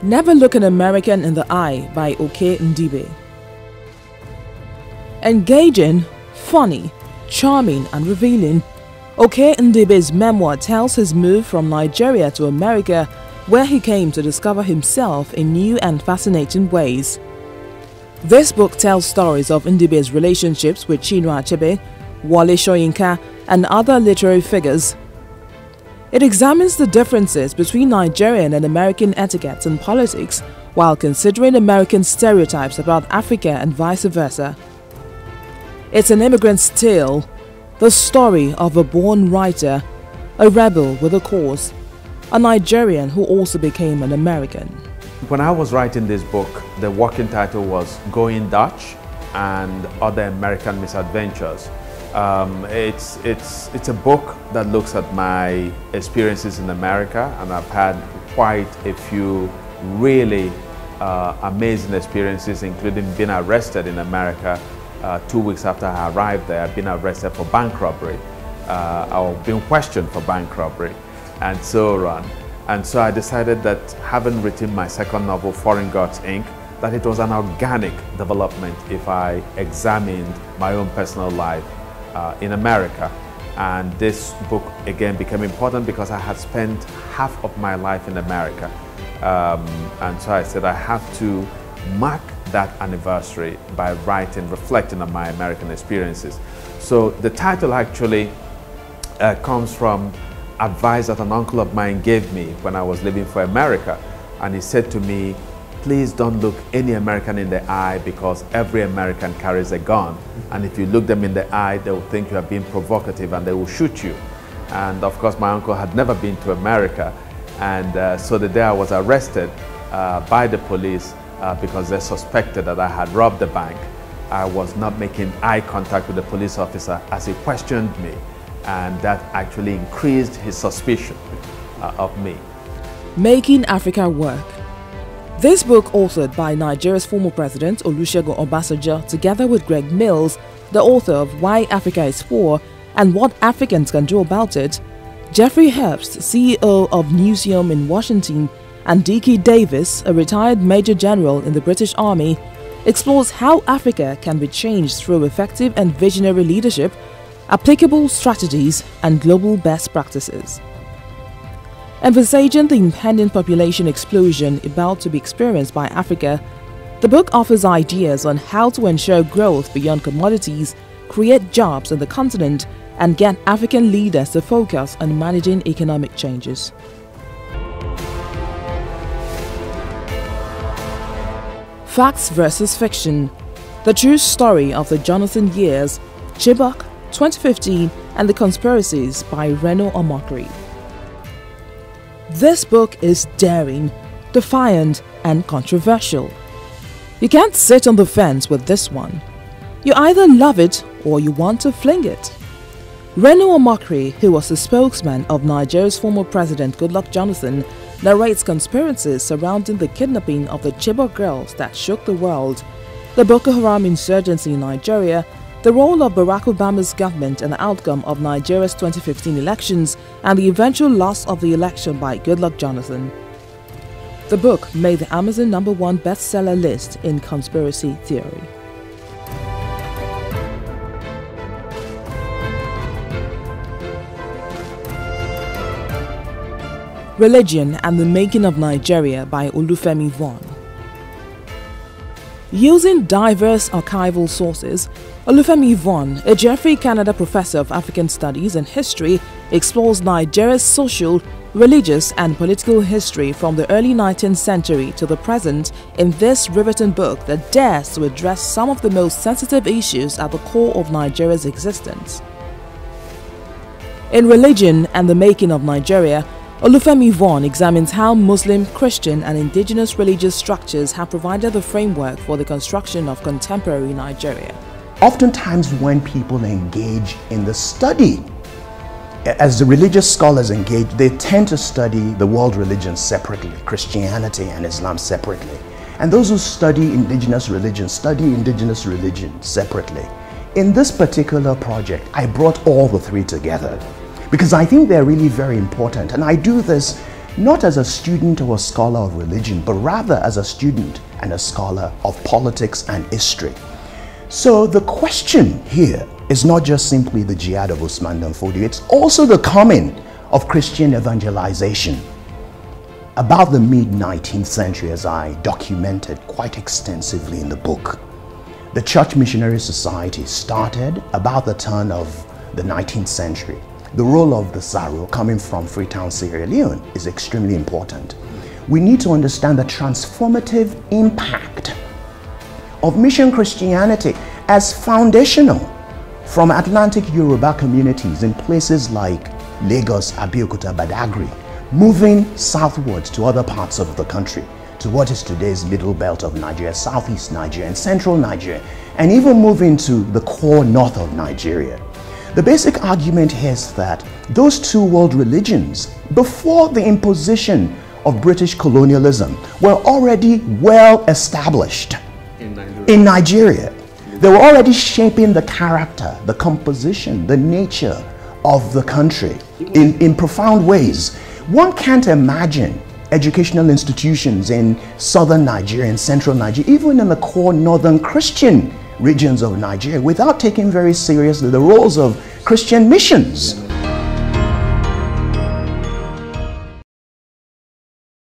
Never Look an American in the Eye by Pt.2. Engaging, funny, charming and revealing, Pt.2's memoir tells his move from Nigeria to America, where he came to discover himself in new and fascinating ways. This book tells stories of Ndibe's relationships with Chinua Achebe, Wole Soyinka and other literary figures. It examines the differences between Nigerian and American etiquettes and politics while considering American stereotypes about Africa and vice versa. It's an immigrant's tale, the story of a born writer, a rebel with a cause, a Nigerian who also became an American. When I was writing this book, the working title was Going Dutch and Other American Misadventures. It's a book that looks at my experiences in America, and I've had quite a few really amazing experiences, including being arrested in America 2 weeks after I arrived there. I've been arrested for bank robbery, or being questioned for bank robbery, and so on. And so I decided that, having written my second novel, Foreign Gods, Inc., that it was an organic development if I examined my own personal life in America. And this book again became important because I had spent half of my life in America. And so I said I have to mark that anniversary by writing, reflecting on my American experiences. So the title actually comes from advice that an uncle of mine gave me when I was leaving for America. And he said to me, please don't look any American in the eye, because every American carries a gun. And if you look them in the eye, they will think you are being provocative and they will shoot you. And of course, my uncle had never been to America. And so the day I was arrested by the police because they suspected that I had robbed the bank, I was not making eye contact with the police officer as he questioned me. And that actually increased his suspicion of me. Making Africa Work. This book, authored by Nigeria's former president Olusegun Obasanjo, together with Greg Mills, the author of Why Africa is Poor and What Africans Can Do About It, Jeffrey Herbst, CEO of Newseum in Washington, and D.K. Davis, a retired Major General in the British Army, explores how Africa can be changed through effective and visionary leadership, applicable strategies, and global best practices. Envisaging the impending population explosion about to be experienced by Africa, the book offers ideas on how to ensure growth beyond commodities, create jobs on the continent, and get African leaders to focus on managing economic changes. Facts versus Fiction. The True Story of the Jonathan Years, Chibok, 2015, and the Conspiracies by Reno Omokri. This book is daring, defiant, and controversial. You can't sit on the fence with this one. You either love it or you want to fling it. Reno Omokri, who was the spokesman of Nigeria's former president Goodluck Jonathan, narrates conspiracies surrounding the kidnapping of the Chibok girls that shook the world, the Boko Haram insurgency in Nigeria, the role of Barack Obama's government and the outcome of Nigeria's 2015 elections, and the eventual loss of the election by Goodluck Jonathan. The book made the Amazon #1 bestseller list in conspiracy theory. Religion and the Making of Nigeria by Olufemi Vaughan. Using diverse archival sources, Olufemi Vaughan, a Jeffrey Canada Professor of African Studies and History, explores Nigeria's social, religious and political history from the early 19th century to the present in this riveting book that dares to address some of the most sensitive issues at the core of Nigeria's existence. In Religion and the Making of Nigeria, Olufemi Vaughan examines how Muslim, Christian and indigenous religious structures have provided the framework for the construction of contemporary Nigeria. Oftentimes when people engage in the study, as the religious scholars engage, they tend to study the world religions separately, Christianity and Islam separately. And those who study indigenous religion separately. In this particular project, I brought all the three together because I think they're really very important. And I do this not as a student or a scholar of religion, but rather as a student and a scholar of politics and history. So the question here is not just simply the jihad of Usman Dan Fodio, it's also the coming of Christian evangelization about the mid-19th century, as I documented quite extensively in the book. The Church Missionary Society started about the turn of the 19th century. The role of the Saro coming from Freetown, Sierra Leone is extremely important. We need to understand the transformative impact of mission Christianity as foundational from Atlantic Yoruba communities in places like Lagos, Abeokuta, Badagry, moving southwards to other parts of the country, to what is today's middle belt of Nigeria, southeast Nigeria, and central Nigeria, and even moving to the core north of Nigeria. The basic argument here is that those two world religions, before the imposition of British colonialism, were already well established in Nigeria. They were already shaping the character, the composition, the nature of the country in profound ways. One can't imagine educational institutions in southern Nigeria and central Nigeria, even in the core northern Christian regions of Nigeria, without taking very seriously the roles of Christian missions.